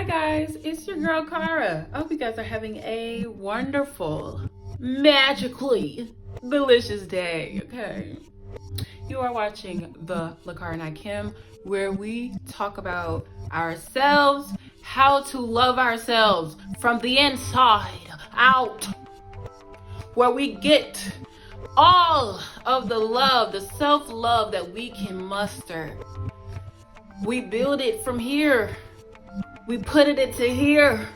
guys, it's your girl Kara. I hope you guys are having a wonderful, magically delicious day, okay? You are watching the Lar'Kara Nia'Kim, where we talk about ourselves, how to love ourselves from the inside out, where we get all of the love, the self-love that we can muster. We build it from here. We put it into here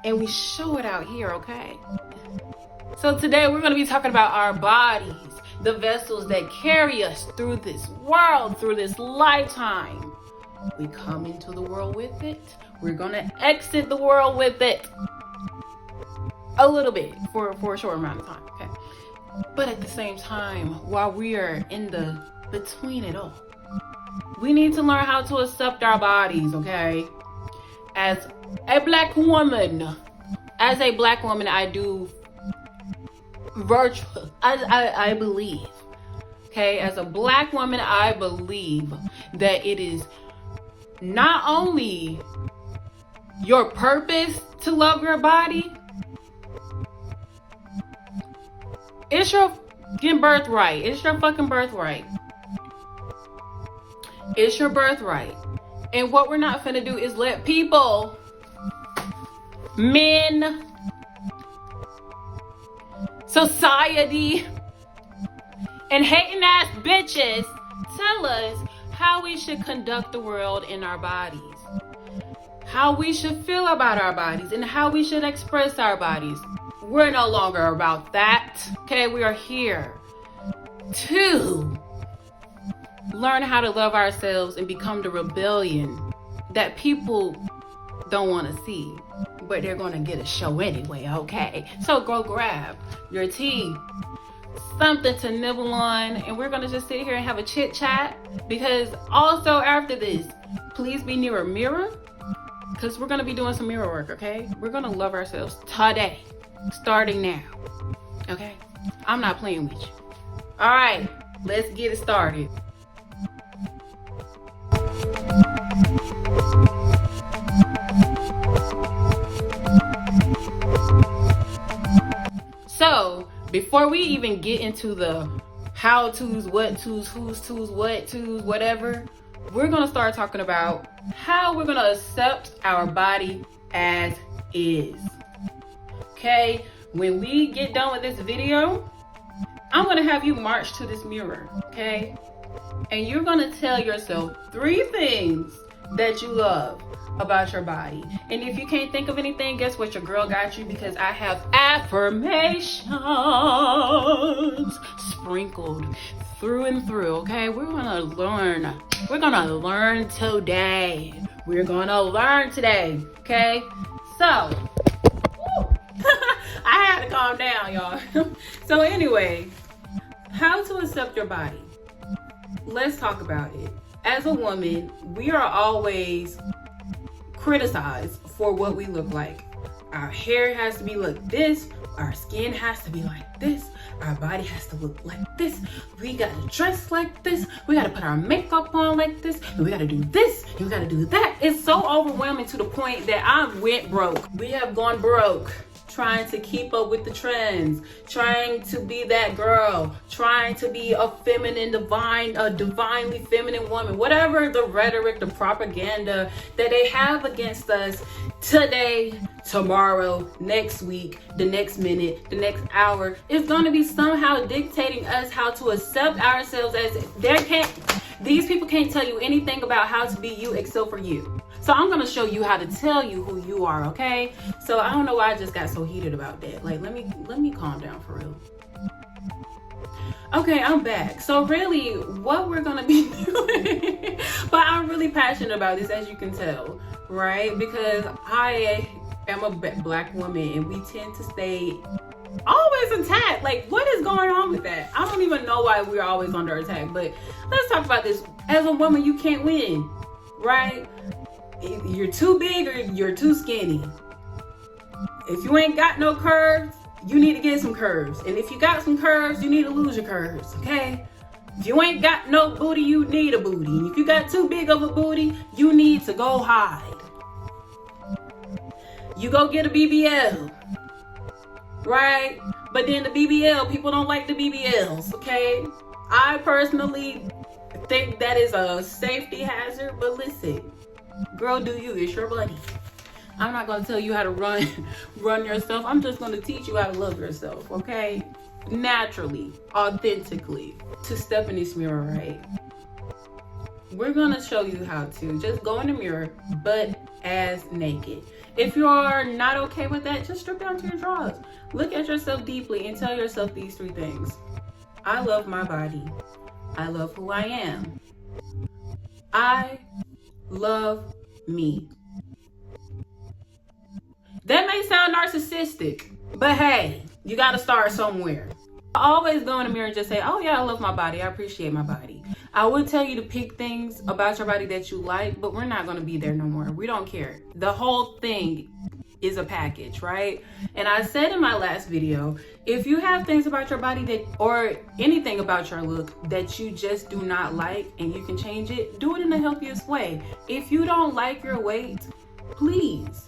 and we show it out here, okay? So today we're going to be talking about our bodies, the vessels that carry us through this world, through this lifetime. We come into the world with it. We're going to exit the world with it. A little bit for a short amount of time, okay? But at the same time, while we are in the between it all, we need to learn how to accept our bodies, okay? As a black woman, I do virtual. I believe, okay? As a black woman, I believe that it is not only your purpose to love your body, it's your fucking birthright. It's your fucking birthright. It's your birthright. And what we're not finna do is let people, men, society, and hating ass bitches tell us how we should conduct the world in our bodies, how we should feel about our bodies, and how we should express our bodies. We're no longer about that, okay? We are here to learn how to love ourselves and become the rebellion that people don't want to see, but they're going to get a show anyway, okay? So go grab your tea, something to nibble on, and we're going to just sit here and have a chit chat, because also after this, please be near a mirror, because we're going to be doing some mirror work, okay? We're going to love ourselves today, starting now, okay? I'm not playing with you. All right, let's get it started. So before we even get into the how to's, what to's, who's to's, what to's, whatever, we're gonna start talking about how we're gonna accept our body as is. Okay, when we get done with this video, I'm gonna have you march to this mirror, okay? And you're gonna tell yourself 3 things that you love about your body. And if you can't think of anything, guess what? Your girl got you, because I have affirmations sprinkled through and through, okay? We're gonna learn. We're gonna learn today. We're gonna learn today, okay? So, I had to calm down, y'all. So anyway, how to accept your body. Let's talk about it. As a woman, we are always criticized for what we look like. Our hair has to be like this. Our skin has to be like this. Our body has to look like this. We gotta dress like this. We gotta put our makeup on like this. And we gotta do this. And we gotta do that. It's so overwhelming to the point that I went broke. We have gone broke trying to keep up with the trends, trying to be that girl, trying to be a feminine, a divinely feminine woman, whatever the rhetoric, the propaganda that they have against us today, tomorrow, next week, the next minute, the next hour, is going to be somehow dictating us how to accept ourselves as these people can't tell you anything about how to be you except for you. So I'm going to show you how to tell you who you are, okay? So I don't know why I just got so heated about that. Like, let me calm down for real. Okay, I'm back. So really, what we're going to be doing, but I'm really passionate about this, as you can tell, right? Because I am a black woman and we tend to stay always attacked. Like, what is going on with that? I don't even know why we're always under attack, but let's talk about this. As a woman, you can't win, right? You're too big or you're too skinny. If you ain't got no curves, you need to get some curves. And if you got some curves, you need to lose your curves, okay? If you ain't got no booty, you need a booty. And if you got too big of a booty, you need to go hide. You go get a BBL, right? But then the BBL, people don't like the BBLs, okay? I personally think that is a safety hazard, but listen, girl, do you, it's your body. I'm not gonna tell you how to run yourself. I'm just gonna teach you how to love yourself, okay? Naturally, authentically, to step in this mirror, right? We're gonna show you how to just go in the mirror, butt ass naked. If you are not okay with that, just strip down to your drawers. Look at yourself deeply and tell yourself these 3 things. I love my body. I love who I am. I love me. That may sound narcissistic, but hey, you gotta start somewhere. I always go in the mirror and just say, oh yeah, I love my body. I appreciate my body. I would tell you to pick things about your body that you like, but we're not gonna be there no more. We don't care. The whole thing is a package, right? And I said in my last video, if you have things about your body that, or anything about your look that you just do not like and you can change it, do it in the healthiest way. If you don't like your weight, please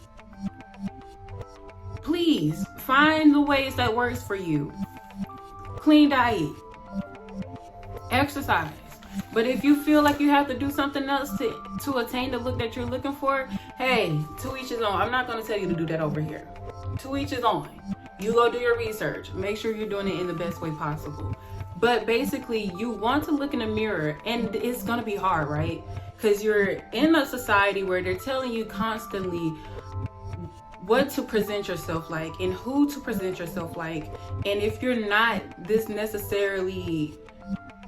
find the ways that works for you. Clean diet, exercise. But if you feel like you have to do something else to attain the look that you're looking for, hey, to each his own. I'm not going to tell you to do that over here. To each his own. You go do your research. Make sure you're doing it in the best way possible. But basically, you want to look in the mirror, and it's going to be hard, right? Because you're in a society where they're telling you constantly what to present yourself like and who to present yourself like. And if you're not this necessarily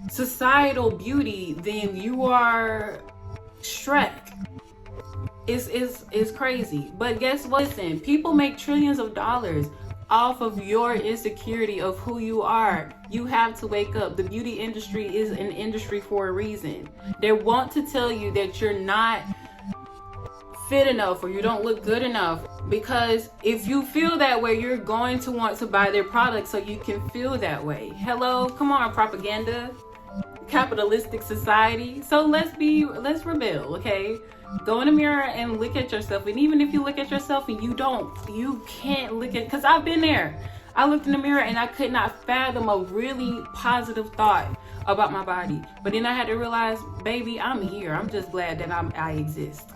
societal beauty, then you are Shrek. It's crazy. But guess what? Listen, people make trillions of dollars off of your insecurity of who you are. You have to wake up. The beauty industry is an industry for a reason. They want to tell you that you're not fit enough or you don't look good enough, because if you feel that way, you're going to want to buy their products so you can feel that way. Hello, come on, propaganda, capitalistic society. So let's rebel, okay? Go in the mirror and look at yourself. And even if you look at yourself and you can't look at, because I've been there. I looked in the mirror and I could not fathom a really positive thought about my body. But then I had to realize, baby, I'm here. I'm just glad that I exist.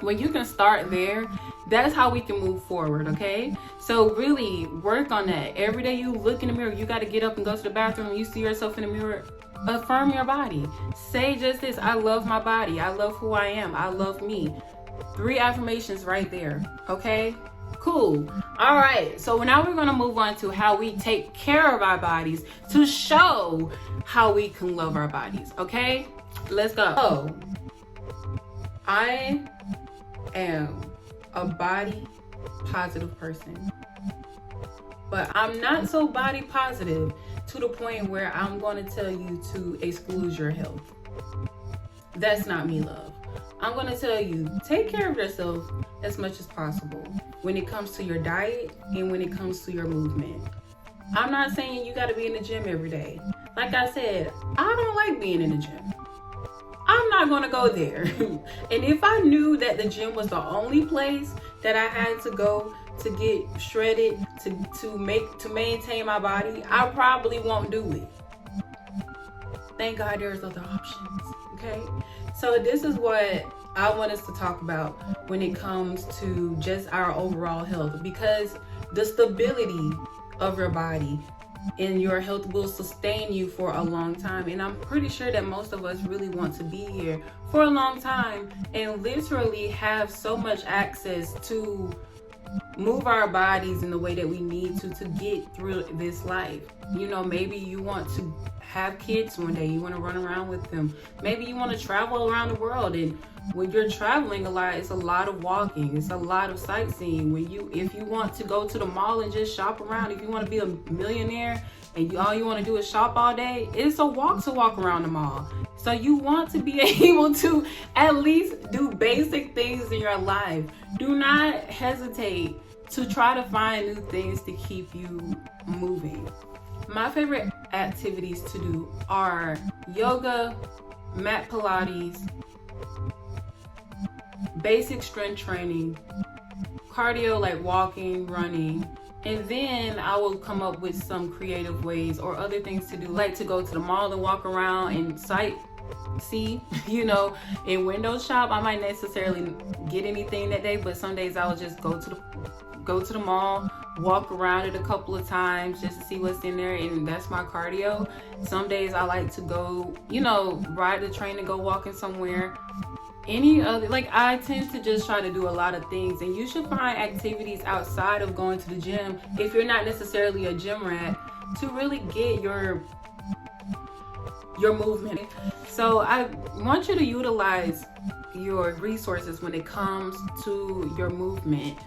When you can start there, that's how we can move forward, okay? So really work on that. Every day you look in the mirror, you got to get up and go to the bathroom and you see yourself in the mirror. Affirm your body. Say just this: I love my body. I love who I am. I love me. 3 affirmations right there, okay? Cool. All right, so now we're going to move on to how we take care of our bodies to show how we can love our bodies, okay? Let's go. So, I am a body positive person, but I'm not so body positive to the point where I'm going to tell you to exclude your health. That's not me, love. I'm going to tell you, take care of yourself as much as possible when it comes to your diet and when it comes to your movement. I'm not saying you got to be in the gym every day. Like I said, I don't like being in the gym. I'm not going to go there. And if I knew that the gym was the only place that I had to go to get shredded, to maintain my body, I probably won't do it. Thank God there's other options, okay? So this is what I want us to talk about when it comes to just our overall health, because the stability of your body and your health will sustain you for a long time. And I'm pretty sure that most of us really want to be here for a long time and literally have so much access to move our bodies in the way that we need to get through this life. You know, maybe you want to have kids one day, you want to run around with them. Maybe you want to travel around the world, and when you're traveling a lot, it's a lot of walking, it's a lot of sightseeing. If you want to go to the mall and just shop around, if you want to be a millionaire and all you want to do is shop all day, it's a walk to walk around the mall. So you want to be able to at least do basic things in your life. Do not hesitate to try to find new things to keep you moving. My favorite activities to do are yoga, mat Pilates, basic strength training, cardio like walking, running, and then I will come up with some creative ways or other things to do, like to go to the mall and walk around and see, you know, and window shop. I might necessarily get anything that day, but some days I'll just go to the mall, walk around it a couple of times just to see what's in there, and that's my cardio. Some days I like to go, you know, ride the train and go walking somewhere. Any other, like, I tend to just try to do a lot of things, and you should find activities outside of going to the gym, if you're not necessarily a gym rat, to really get your movement. So I want you to utilize your resources when it comes to your movement.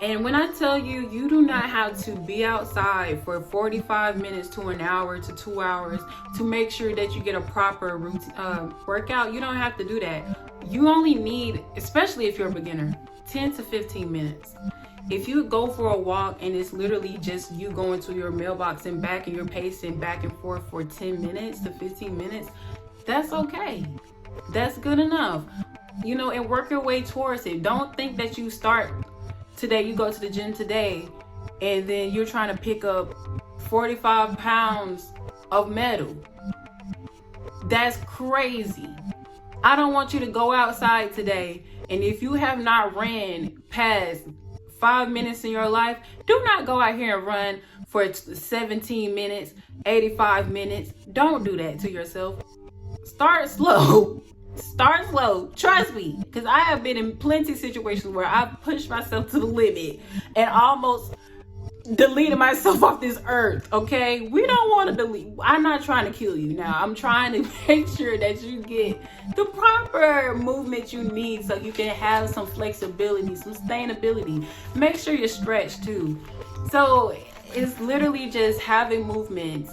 And when I tell you, you do not have to be outside for 45 minutes to an hour to 2 hours to make sure that you get a proper routine, workout. You don't have to do that. You only need, especially if you're a beginner, 10 to 15 minutes. If you go for a walk and it's literally just you going to your mailbox and back, and you're pacing back and forth for 10 minutes to 15 minutes, that's okay. That's good enough. You know, and work your way towards it. Don't think that you start today, you go to the gym today, and then you're trying to pick up 45 pounds of metal. That's crazy. I don't want you to go outside today, and if you have not ran past 5 minutes in your life, do not go out here and run for 17 minutes, 85 minutes. Don't do that to yourself. Start slow. Start slow. Trust me, because I have been in plenty of situations where I've pushed myself to the limit and almost deleted myself off this earth. Okay, we don't want to delete. I'm not trying to kill you now. I'm trying to make sure that you get the proper movement you need so you can have some flexibility, some sustainability. Make sure you're stretched too. So it's literally just having movements,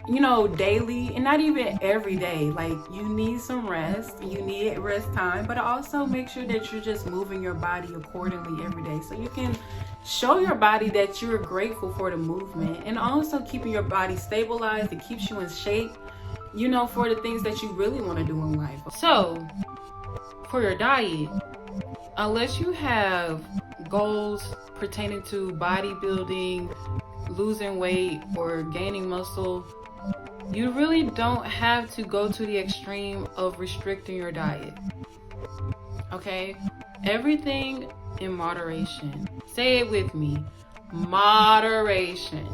you know, daily, and not even every day. Like, you need some rest, you need rest time, but also make sure that you're just moving your body accordingly every day, so you can show your body that you're grateful for the movement, and also keeping your body stabilized. It keeps you in shape, you know, for the things that you really want to do in life. So for your diet, unless you have goals pertaining to bodybuilding, losing weight, or gaining muscle, you really don't have to go to the extreme of restricting your diet. Okay? Everything in moderation. Say it with me. Moderation.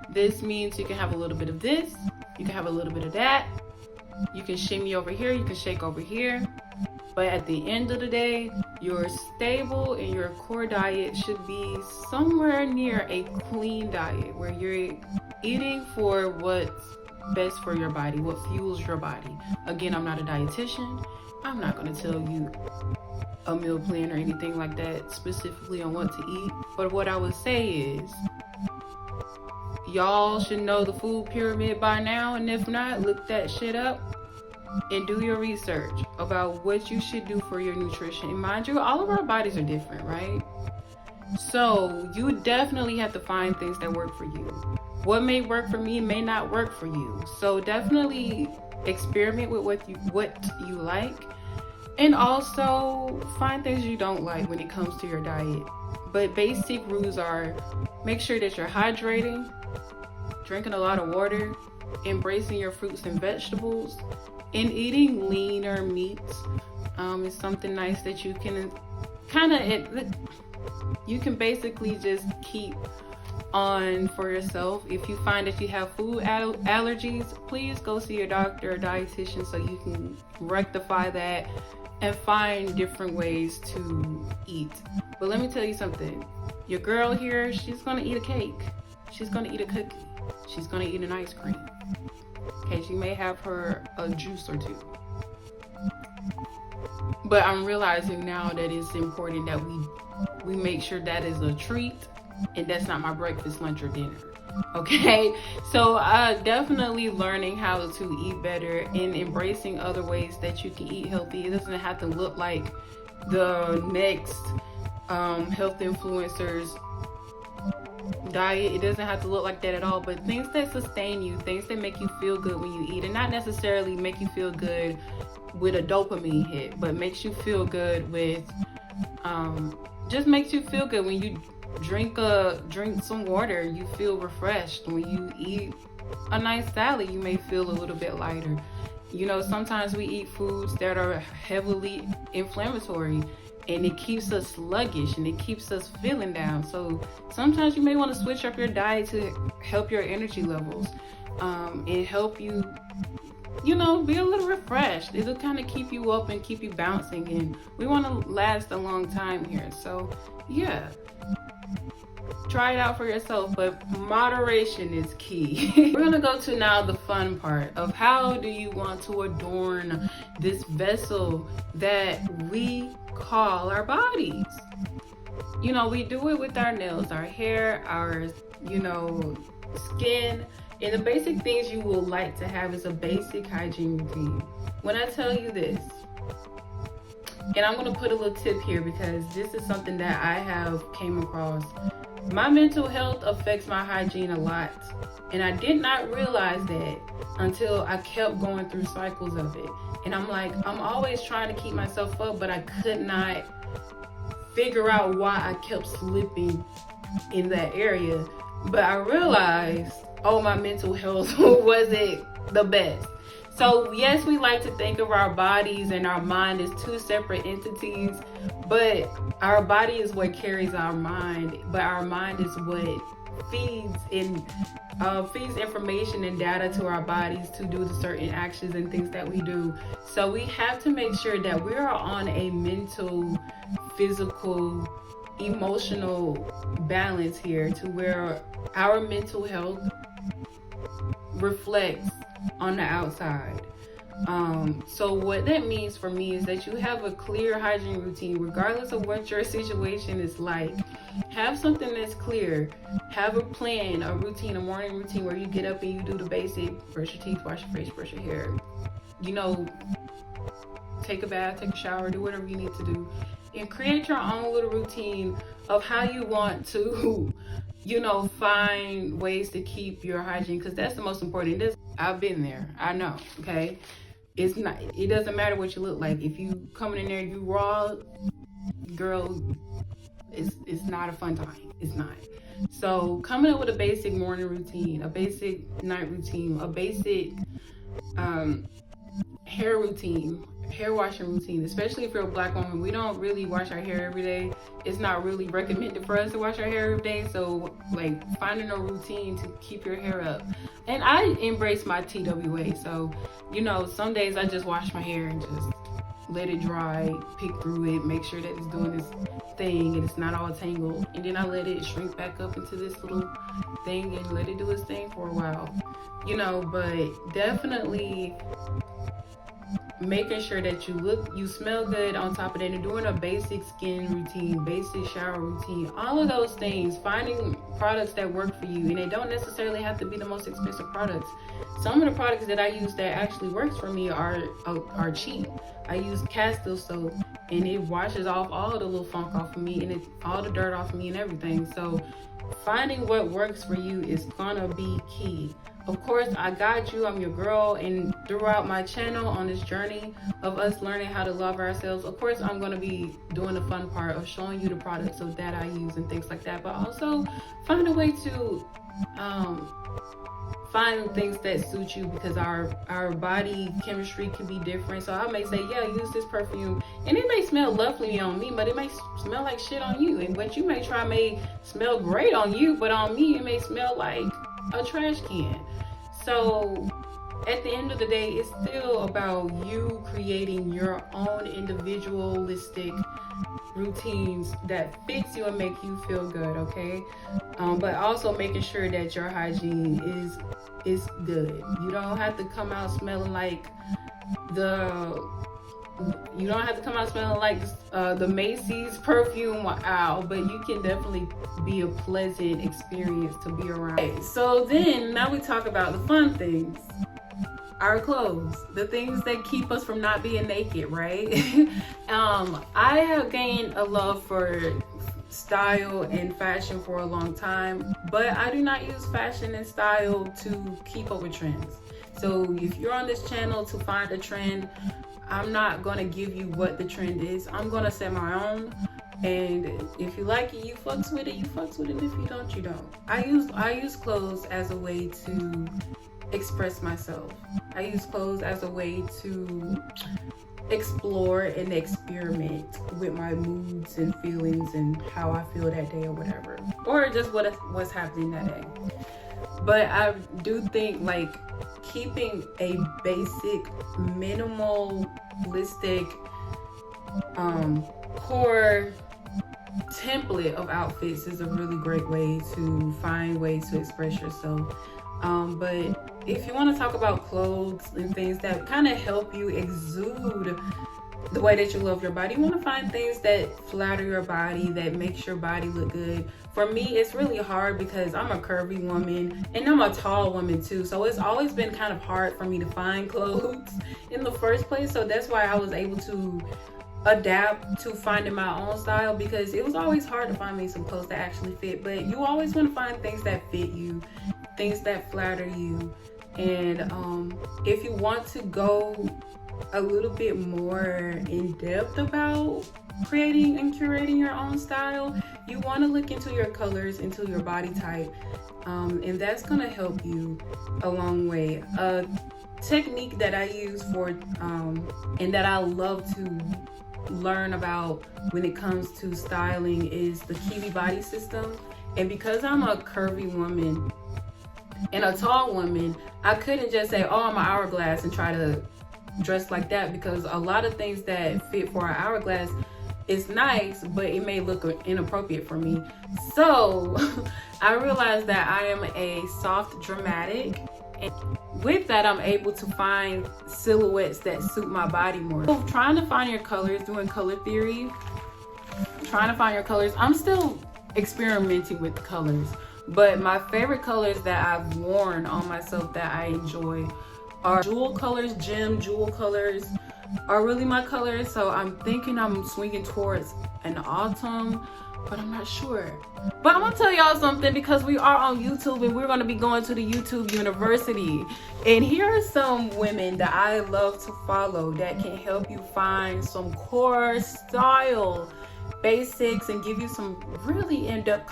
This means you can have a little bit of this, you can have a little bit of that, you can shimmy over here, you can shake over here. But at the end of the day, your stable and your core diet should be somewhere near a clean diet, where you're eating for what's best for your body, what fuels your body. Again, I'm not a dietitian. I'm not going to tell you a meal plan or anything like that specifically on what to eat. But what I would say is, y'all should know the food pyramid by now, and if not, look that shit up and do your research about what you should do for your nutrition. And mind you, all of our bodies are different, right? So you definitely have to find things that work for you. What may work for me may not work for you. So definitely experiment with what you like, and also find things you don't like when it comes to your diet. But basic rules are: make sure that you're hydrating, drinking a lot of water, embracing your fruits and vegetables, and eating leaner meats. Is something nice that you can you can basically just keep on for yourself. If you find that you have food allergies, please go see your doctor or dietitian so you can rectify that and find different ways to eat. But let me tell you something. Your girl here, she's gonna eat a cake. She's gonna eat a cookie. She's gonna eat an ice cream. Okay, she may have her a juice or two. But I'm realizing now that it's important that we make sure that is a treat, and that's not my breakfast, lunch, or dinner. Okay, so definitely learning how to eat better and embracing other ways that you can eat healthy. It doesn't have to look like the next health influencers diet. It doesn't have to look like that at all, but things that sustain you, things that make you feel good when you eat, and not necessarily make you feel good with a dopamine hit, but makes you feel good with Just makes you feel good. When you drink some water, you feel refreshed. When you eat a nice salad, you may feel a little bit lighter. You know, sometimes we eat foods that are heavily inflammatory, and it keeps us sluggish and it keeps us feeling down. So sometimes you may want to switch up your diet to help your energy levels, and help you, you know, be a little refreshed. It'll kind of keep you up and keep you bouncing, and we want to last a long time here. So yeah, try it out for yourself, but moderation is key. We're gonna go to now the fun part of how do you want to adorn this vessel that we call our bodies. You know, we do it with our nails, our hair, our, you know, skin. And the basic things you will like to have is a basic hygiene routine. When I tell you this, and I'm going to put a little tip here because this is something that I have came across. My mental health affects my hygiene a lot. And I did not realize that until I kept going through cycles of it. And I'm like, I'm always trying to keep myself up, but I could not figure out why I kept slipping in that area. But I realized, oh, my mental health wasn't the best. So yes, we like to think of our bodies and our mind as two separate entities, but our body is what carries our mind, but our mind is what feeds information and data to our bodies to do the certain actions and things that we do. So we have to make sure that we are on a mental, physical, emotional balance here, to where our mental health reflects on the outside. So what that means for me is that you have a clear hygiene routine, regardless of what your situation is like. Have something that's clear. Have a plan, a routine, a morning routine where you get up and you do the basic: brush your teeth, wash your face, brush your hair. You know, take a bath, take a shower, do whatever you need to do, and create your own little routine of how you want to, you know, find ways to keep your hygiene, because that's the most important. I've been there. I know. Okay. It doesn't matter what you look like. If you coming in there, you raw, girl, it's not a fun time. It's not. So coming up with a basic morning routine, a basic night routine, a basic hair routine, hair washing routine, especially if you're a Black woman. We don't really wash our hair every day. It's not really recommended for us to wash our hair every day. So like finding a routine to keep your hair up. And I embrace my TWA. So, you know, some days I just wash my hair and just let it dry, pick through it, make sure that it's doing its thing and it's not all tangled. And then I let it shrink back up into this little thing and let it do its thing for a while. You know, but definitely making sure that you smell good on top of that, and doing a basic skin routine, basic shower routine, all of those things, finding products that work for you. And they don't necessarily have to be the most expensive products. Some of the products that I use that actually works for me are cheap. I use Castile soap, and it washes off all the little funk off of me, and all the dirt off of me and everything. So finding what works for you is gonna be key. Of course, I got you. I'm your girl. And throughout my channel on this journey of us learning how to love ourselves, of course, I'm going to be doing the fun part of showing you the products that I use and things like that. But also find a way to find things that suit you, because our body chemistry can be different. So I may say, yeah, use this perfume, and it may smell lovely on me, but it may smell like shit on you. And what you may try may smell great on you, but on me, it may smell like a trash can. So at the end of the day, it's still about you creating your own individualistic routines that fits you and make you feel good, okay? But also making sure that your hygiene is good. You don't have to come out smelling like the Macy's perfume owl, but you can definitely be a pleasant experience to be around. Okay, so then now we talk about the fun things. Our clothes, the things that keep us from not being naked, right? I have gained a love for style and fashion for a long time, but I do not use fashion and style to keep up with trends. So if you're on this channel to find a trend, I'm not gonna give you what the trend is. I'm gonna set my own. And if you like it, you fucks with it, you fucks with it. If you don't, you don't. I use clothes as a way to express myself. I use clothes as a way to explore and experiment with my moods and feelings and how I feel that day or whatever. Or just what's happening that day. But I do think like keeping a basic, minimalistic, core template of outfits is a really great way to find ways to express yourself. But if you want to talk about clothes and things that kind of help you exude the way that you love your body, you want to find things that flatter your body, that makes your body look good. For me, it's really hard because I'm a curvy woman and I'm a tall woman too. So it's always been kind of hard for me to find clothes in the first place. So that's why I was able to adapt to finding my own style, because it was always hard to find me some clothes that actually fit. But you always want to find things that fit you, things that flatter you. And if you want to go a little bit more in depth about creating and curating your own style, you want to look into your colors, into your body type, and that's going to help you a long way. A technique that I use for and that I love to learn about when it comes to styling is the Kiwi body system. And because I'm a curvy woman and a tall woman, I couldn't just say, oh, I'm an hourglass and try to dress like that, because a lot of things that fit for an hourglass is nice, but it may look inappropriate for me. So I realized that I am a soft dramatic, and with that I'm able to find silhouettes that suit my body more. So trying to find your colors, doing color theory, trying to find your colors. I'm still experimenting with colors, but my favorite colors that I've worn on myself that I enjoy are jewel colors. Gem jewel colors are really my colors. So I'm thinking I'm swinging towards an autumn, but I'm not sure. But I'm gonna tell y'all something, because we are on YouTube and we're gonna be going to the YouTube University. And here are some women that I love to follow that can help you find some core style basics and give you some really in-depth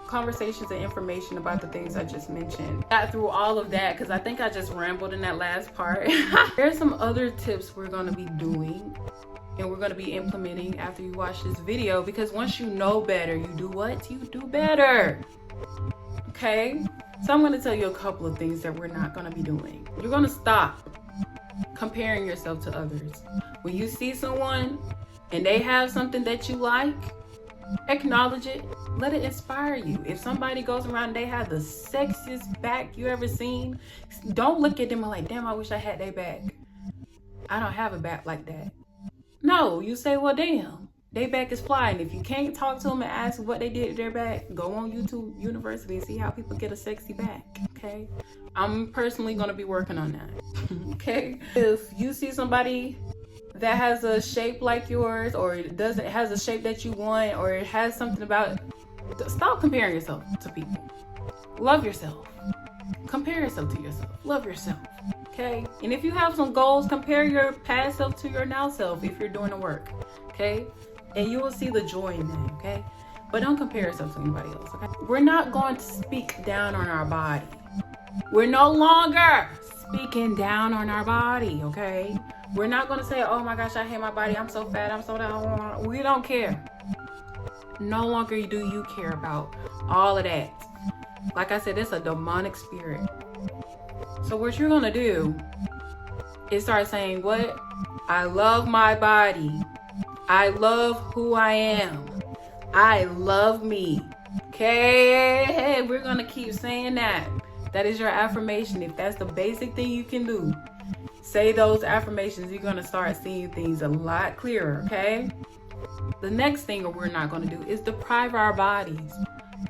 conversations and information about the things I just mentioned. Got through all of that because I think I just rambled in that last part. There's some other tips we're going to be doing and we're going to be implementing after you watch this video, because once you know better, you do what? You do better. Okay? So I'm going to tell you a couple of things that we're not going to be doing. You're going to stop comparing yourself to others. When you see someone and they have something that you like, acknowledge it. Let it inspire you. If somebody goes around and they have the sexiest back you ever seen, don't look at them and like, damn, I wish I had their back. I don't have a back like that. No, you say, well, damn, their back is flying. If you can't talk to them and ask what they did to their back, go on YouTube University and see how people get a sexy back, okay? I'm personally gonna be working on that, okay? If you see somebody that has a shape like yours, or it has a shape that you want, or it has something about it, stop comparing yourself to people. Love yourself. Compare yourself to yourself. Love yourself. Okay? And if you have some goals, compare your past self to your now self if you're doing the work. Okay? And you will see the joy in that. Okay? But don't compare yourself to anybody else. Okay? We're not going to speak down on our body. We're no longer speaking down on our body. Okay? We're not going to say, oh my gosh, I hate my body. I'm so fat. I'm so down. We don't care. No longer do you care about all of that. Like I said, it's a demonic spirit. So what you're going to do is start saying, what? I love my body. I love who I am. I love me. Okay? We're going to keep saying that. That is your affirmation. If that's the basic thing you can do, say those affirmations. You're going to start seeing things a lot clearer, okay? The next thing we're not going to do is deprive our bodies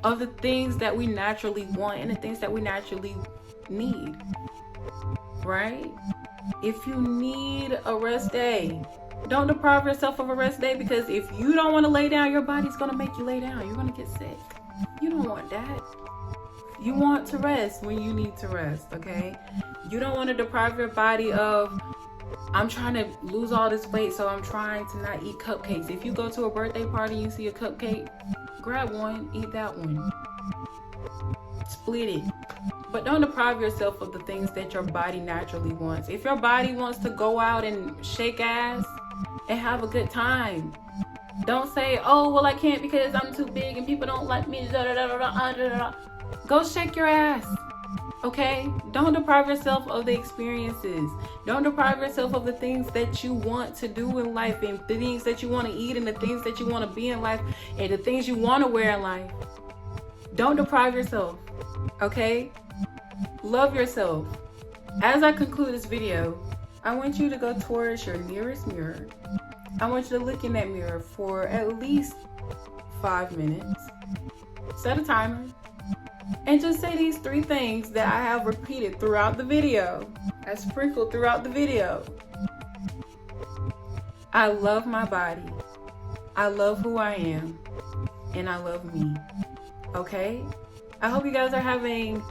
of the things that we naturally want and the things that we naturally need, right? If you need a rest day, don't deprive yourself of a rest day, because if you don't want to lay down, your body's going to make you lay down. You're going to get sick. You don't want that. You want to rest when you need to rest, okay? You don't want to deprive your body of I'm trying to lose all this weight, so I'm trying to not eat cupcakes. If you go to a birthday party and you see a cupcake, grab one, eat that one. Split it. But don't deprive yourself of the things that your body naturally wants. If your body wants to go out and shake ass and have a good time, don't say, oh, well, I can't because I'm too big and people don't like me. Go shake your ass. Okay? Don't deprive yourself of the experiences. Don't deprive yourself of the things that you want to do in life, and the things that you want to eat, and the things that you want to be in life, and the things you want to wear in life. Don't deprive yourself. Okay? Love yourself. As I conclude this video, I want you to go towards your nearest mirror. I want you to look in that mirror for at least 5 minutes. Set a timer. And just say these 3 things that I have repeated throughout the video. I sprinkled throughout the video. I love my body. I love who I am. And I love me. Okay? I hope you guys are having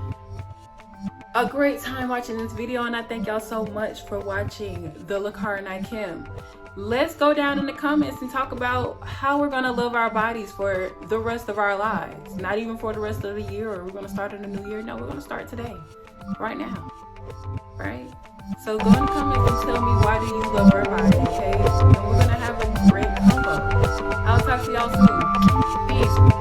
a great time watching this video, and I thank y'all so much for watching the Lar'Kara Nia'Kim. Let's go down in the comments and talk about how we're gonna love our bodies for the rest of our lives. Not even for the rest of the year, or we're gonna start in the new year. No, we're gonna start today, right now, right? So go in the comments and tell me, why do you love your body, okay? And we're gonna have a great combo. I'll talk to y'all soon. Peace.